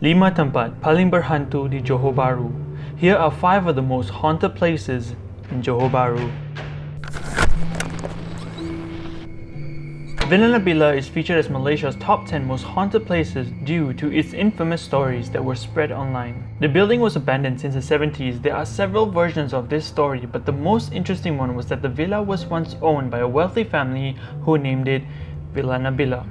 5 tempat paling berhantu di Johor Bahru. Here are 5 of the most haunted places in Johor Bahru. Villa Nabila is featured as Malaysia's top 10 most haunted places due to its infamous stories that were spread online. The building was abandoned since the 70s. There are several versions of this story, but the most interesting one was that the villa was once owned by a wealthy family who named it Villa Nabila.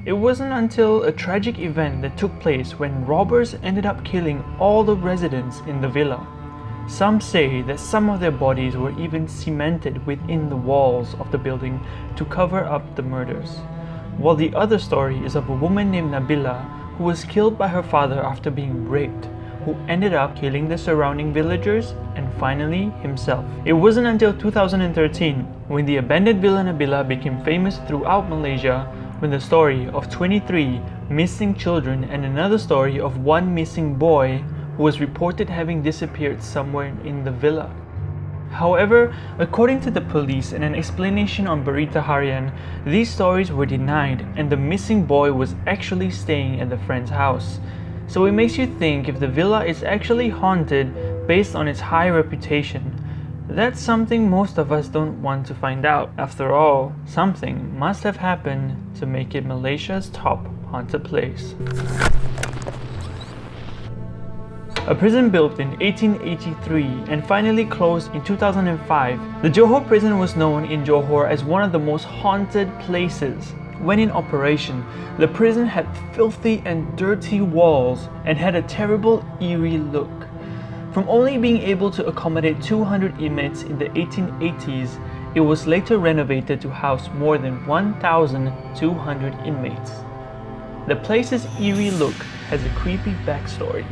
It wasn't until a tragic event that took place when robbers ended up killing all the residents in the villa. Some say that some of their bodies were even cemented within the walls of the building to cover up the murders. While the other story is of a woman named Nabila who was killed by her father after being raped, who ended up killing the surrounding villagers and finally himself. It wasn't until 2013 when the abandoned Villa Nabila became famous throughout Malaysia, when the story of 23 missing children and another story of one missing boy who was reported having disappeared somewhere in the villa. However, according to the police and an explanation on Berita Harian, these stories were denied and the missing boy was actually staying at the friend's house. So it makes you think if the villa is actually haunted based on its high reputation. That's something most of us don't want to find out. After all, something must have happened to make it Malaysia's top haunted place. A prison built in 1883 and finally closed in 2005, the Johor Prison was known in Johor as one of the most haunted places. When in operation, the prison had filthy and dirty walls and had a terrible, eerie look. From only being able to accommodate 200 inmates in the 1880s, it was later renovated to house more than 1,200 inmates. The place's eerie look has a creepy backstory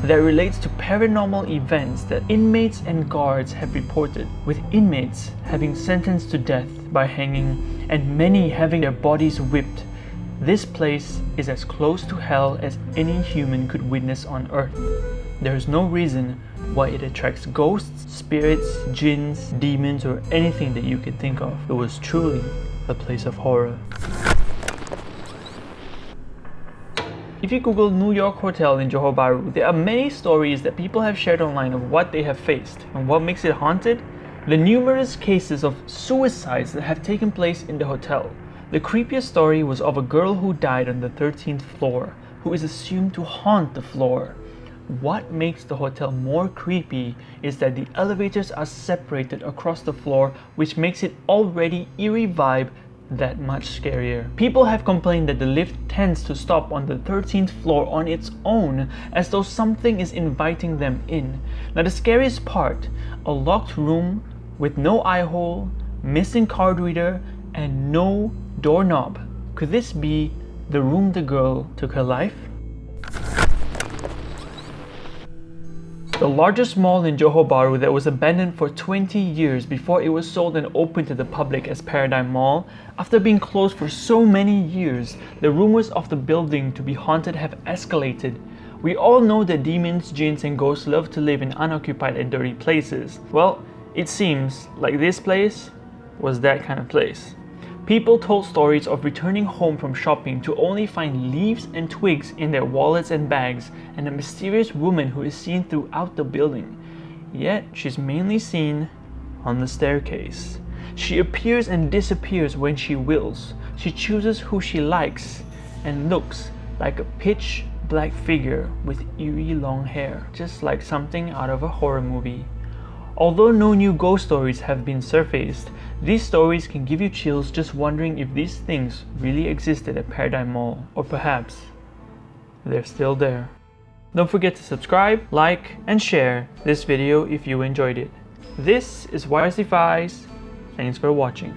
that relates to paranormal events that inmates and guards have reported, with inmates having sentenced to death by hanging and many having their bodies whipped. This place is as close to hell as any human could witness on earth. There is no reason why it attracts ghosts, spirits, jinns, demons, or anything that you can think of. It was truly a place of horror. If you Google New York Hotel in Johor Bahru, there are many stories that people have shared online of what they have faced. And what makes it haunted? The numerous cases of suicides that have taken place in the hotel. The creepiest story was of a girl who died on the 13th floor, who is assumed to haunt the floor. What makes the hotel more creepy is that the elevators are separated across the floor, which makes it already eerie vibe that much scarier. People have complained that the lift tends to stop on the 13th floor on its own, as though something is inviting them in. Now the scariest part, a locked room with no eye hole, missing card reader, and no doorknob. Could this be the room the girl took her life? The largest mall in Johor Bahru that was abandoned for 20 years before it was sold and opened to the public as Paradigm Mall. After being closed for so many years, the rumors of the building to be haunted have escalated. We all know that demons, jinns, and ghosts love to live in unoccupied and dirty places. Well, it seems like this place was that kind of place. People told stories of returning home from shopping to only find leaves and twigs in their wallets and bags, and a mysterious woman who is seen throughout the building. Yet, she's mainly seen on the staircase. She appears and disappears when she wills. She chooses who she likes and looks like a pitch black figure with eerie long hair, just like something out of a horror movie. Although no new ghost stories have been surfaced, these stories can give you chills just wondering if these things really existed at Paradigm Mall, or perhaps they're still there. Don't forget to subscribe, like, and share this video if you enjoyed it. This is Defies. Thanks for watching.